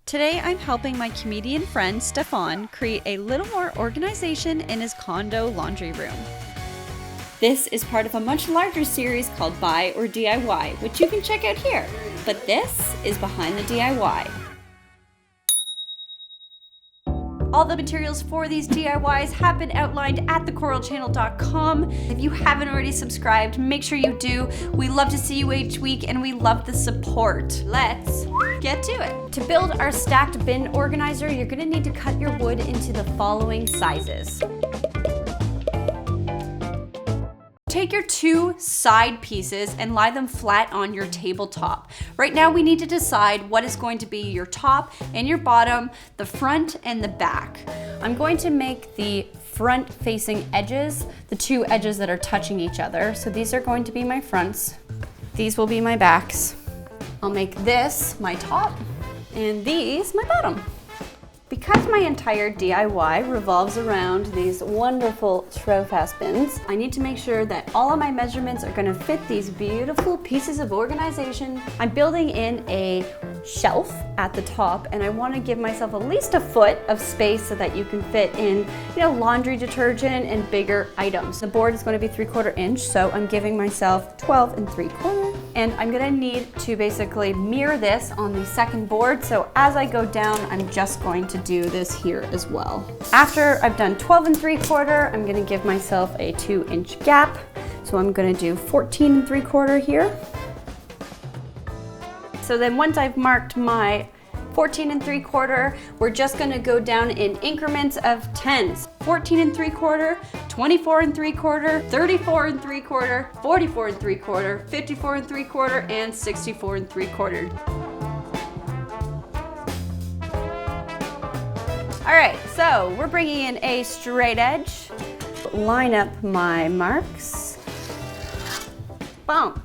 Today I'm helping my comedian friend Stephan create a little more organization in his condo laundry room. This is part of a much larger series called Buy or DIY, which you can check out here. But this is behind the DIY. All the materials for these DIYs have been outlined at thecoralchannel.com. If you haven't already subscribed, make sure you do. We love to see you each week and we love the support. Let's get to it. To build our stacked bin organizer, you're gonna need to cut your wood into the following sizes. Take your two side pieces and lie them flat on your tabletop. Right now we need to decide what is going to be your top and your bottom, the front and the back. I'm going to make the front facing edges, the two edges that are touching each other. So these are going to be my fronts. These will be my backs. I'll make this my top and these my bottom. Because my entire DIY revolves around these wonderful throw fast bins, I need to make sure that all of my measurements are going to fit these beautiful pieces of organization. I'm building in a shelf at the top and I want to give myself at least a foot of space so that you can fit in, laundry detergent and bigger items. The board is going to be 3/4 inch, so I'm giving myself 12 3/4. And I'm going to need to basically mirror this on the second board. So as I go down, I'm just going to do this here as well. After I've done 12 3/4, I'm going to give myself a 2-inch gap. So I'm going to do 14 3/4 here. So then once I've marked my 14 3/4, we're just going to go down in increments of 10s. 14 3/4, 24 3/4, 34 3/4, 44 3/4, 54 3/4, and 64 3/4. All right, so we're bringing in a straight edge. Line up my marks. Boom.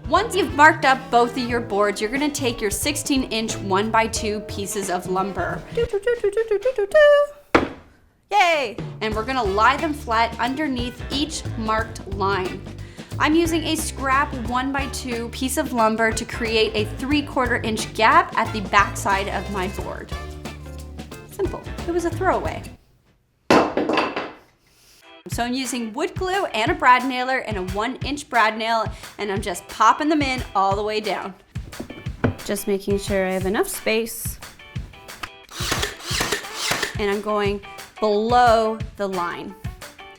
Once you've marked up both of your boards, you're gonna take your 16-inch 1x2 pieces of lumber. Yay! And we're gonna lie them flat underneath each marked line. I'm using a scrap 1x2 piece of lumber to create a 3/4 inch gap at the back side of my board. Simple, it was a throwaway. So I'm using wood glue and a brad nailer and a 1-inch brad nail, and I'm just popping them in all the way down. Just making sure I have enough space. And I'm going below the line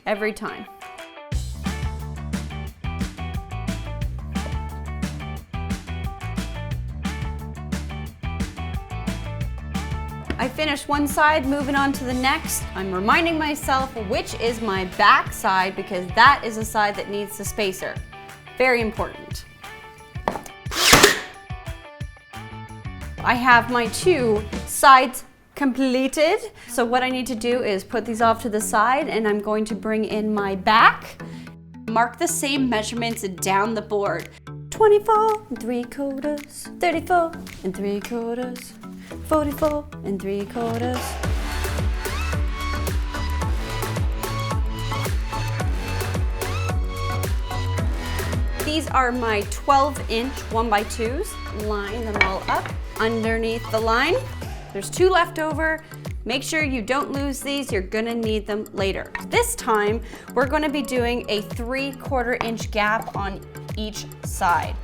every time. I finished one side, moving on to the next. I'm reminding myself which is my back side because that is the side that needs the spacer. Very important. I have my two sides completed. So what I need to do is put these off to the side and I'm going to bring in my back. Mark the same measurements down the board. 24 3/4, 34 3/4. 44 3/4. These are my 12-inch 1x2s. Line them all up underneath the line. There's 2 left over. Make sure you don't lose these, you're gonna need them later. This time, we're gonna be doing a 3/4 inch gap on each side.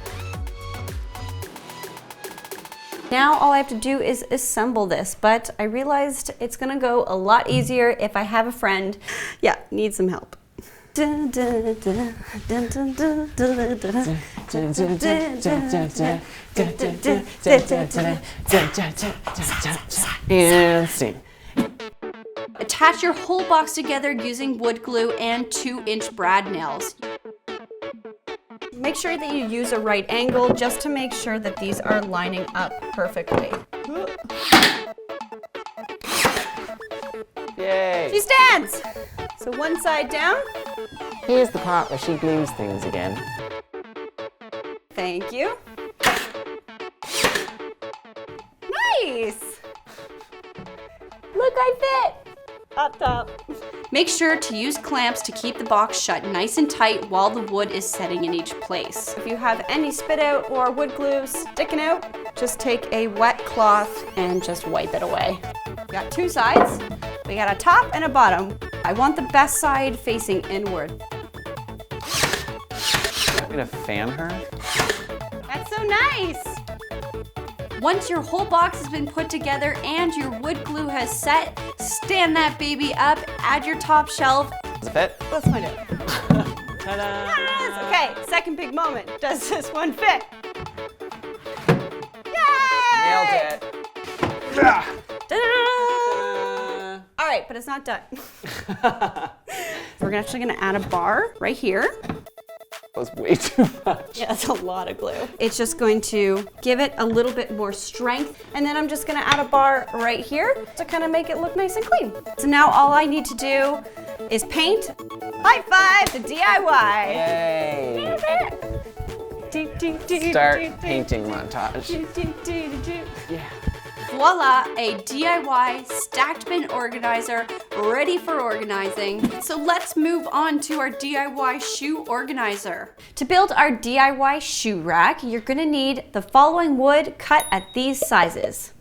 Now all I have to do is assemble this, but I realized it's gonna go a lot easier if I have a friend. Yeah, need some help. And sing. Attach your whole box together using wood glue and 2-inch brad nails. Make sure that you use a right angle just to make sure that these are lining up perfectly. Yay! She stands! So one side down. Here's the part where she glues things again. Thank you. Nice! Look, I fit! Up top. Make sure to use clamps to keep the box shut nice and tight while the wood is setting in each place. If you have any spit out or wood glue sticking out, just take a wet cloth and just wipe it away. We got two sides. We got a top and a bottom. I want the best side facing inward. I'm gonna fan her. That's so nice. Once your whole box has been put together and your wood glue has set, stand that baby up, add your top shelf. Does it fit? Let's find out. Ta-da! Yes! Okay, second big moment. Does this one fit? Yay! Nailed it. Ta-da! All right, but it's not done. We're actually gonna add a bar right here. That was way too much. Yeah, that's a lot of glue. It's just going to give it a little bit more strength. And then I'm just gonna add a bar right here to kind of make it look nice and clean. So now all I need to do is paint. High five to DIY. Yay! Start painting montage. Yeah. Voila, a DIY stacked bin organizer ready for organizing. So let's move on to our DIY shoe organizer. To build our DIY shoe rack, you're gonna need the following wood cut at these sizes.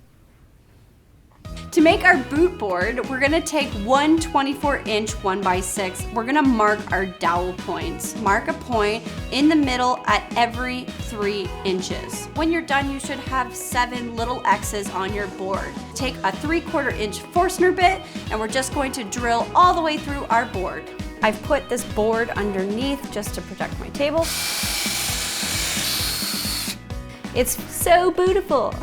To make our boot board, we're gonna take one 24-inch 1x6. We're gonna mark our dowel points. Mark a point in the middle at every 3 inches. When you're done, you should have 7 little X's on your board. Take a 3/4 inch Forstner bit, and we're just going to drill all the way through our board. I've put this board underneath just to protect my table. It's so beautiful.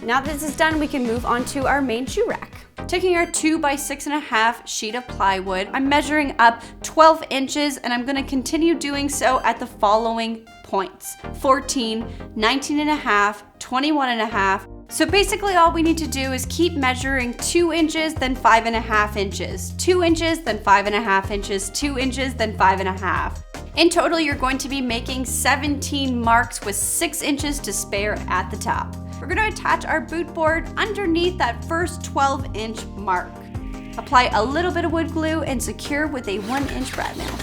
Now that this is done, we can move on to our main shoe rack. Taking our 2x6.5 sheet of plywood, I'm measuring up 12 inches and I'm gonna continue doing so at the following points: 14, 19.5, 21.5. So basically all we need to do is keep measuring 2 inches, then 5.5 inches, 2 inches, then 5.5 inches, 2 inches, then 5.5. In total, you're going to be making 17 marks with 6 inches to spare at the top. We're gonna attach our boot board underneath that first 12-inch mark. Apply a little bit of wood glue and secure with a 1-inch brad nail.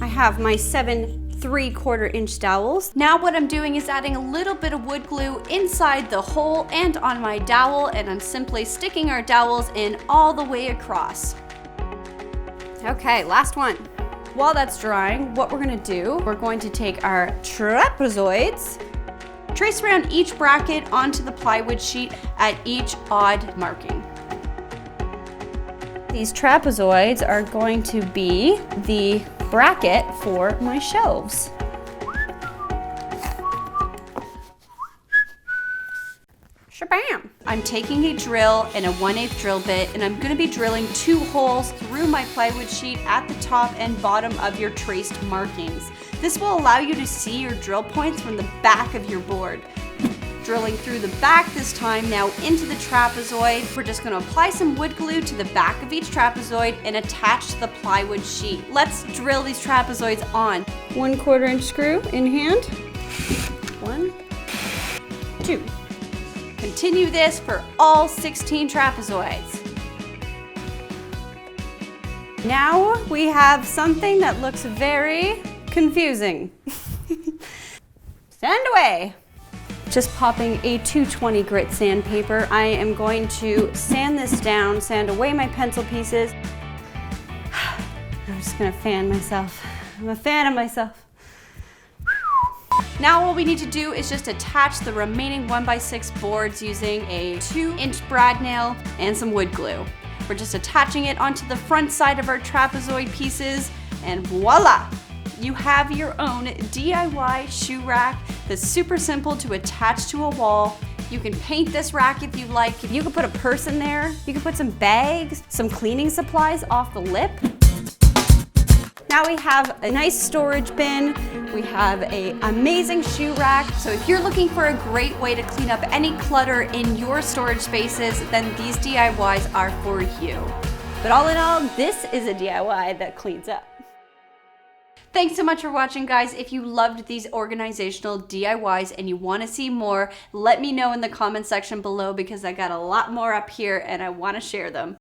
I have my 7 3/4-inch dowels. Now what I'm doing is adding a little bit of wood glue inside the hole and on my dowel, and I'm simply sticking our dowels in all the way across. Okay, last one. While that's drying, what we're gonna do, we're going to take our trapezoids, trace around each bracket onto the plywood sheet at each odd marking. These trapezoids are going to be the bracket for my shelves. Shabam! I'm taking a drill and a 1/8 drill bit, and I'm gonna be drilling 2 holes through my plywood sheet at the top and bottom of your traced markings. This will allow you to see your drill points from the back of your board. Drilling through the back this time, now into the trapezoid. We're just gonna apply some wood glue to the back of each trapezoid and attach to the plywood sheet. Let's drill these trapezoids on. 1/4 inch screw in hand. 1, 2. Continue this for all 16 trapezoids. Now we have something that looks very confusing. Sand away. Just popping a 220 grit sandpaper. I am going to sand this down, sand away my pencil pieces. I'm just gonna fan myself. I'm a fan of myself. Now all we need to do is just attach the remaining 1x6 boards using a 2-inch brad nail and some wood glue. We're just attaching it onto the front side of our trapezoid pieces, and voila! You have your own DIY shoe rack that's super simple to attach to a wall. You can paint this rack if you like. You can put a purse in there. You can put some bags, some cleaning supplies off the lip. Now we have a nice storage bin. We have an amazing shoe rack. So if you're looking for a great way to clean up any clutter in your storage spaces, then these DIYs are for you. But all in all, this is a DIY that cleans up. Thanks so much for watching, guys. If you loved these organizational DIYs and you want to see more, let me know in the comment section below, because I got a lot more up here and I want to share them.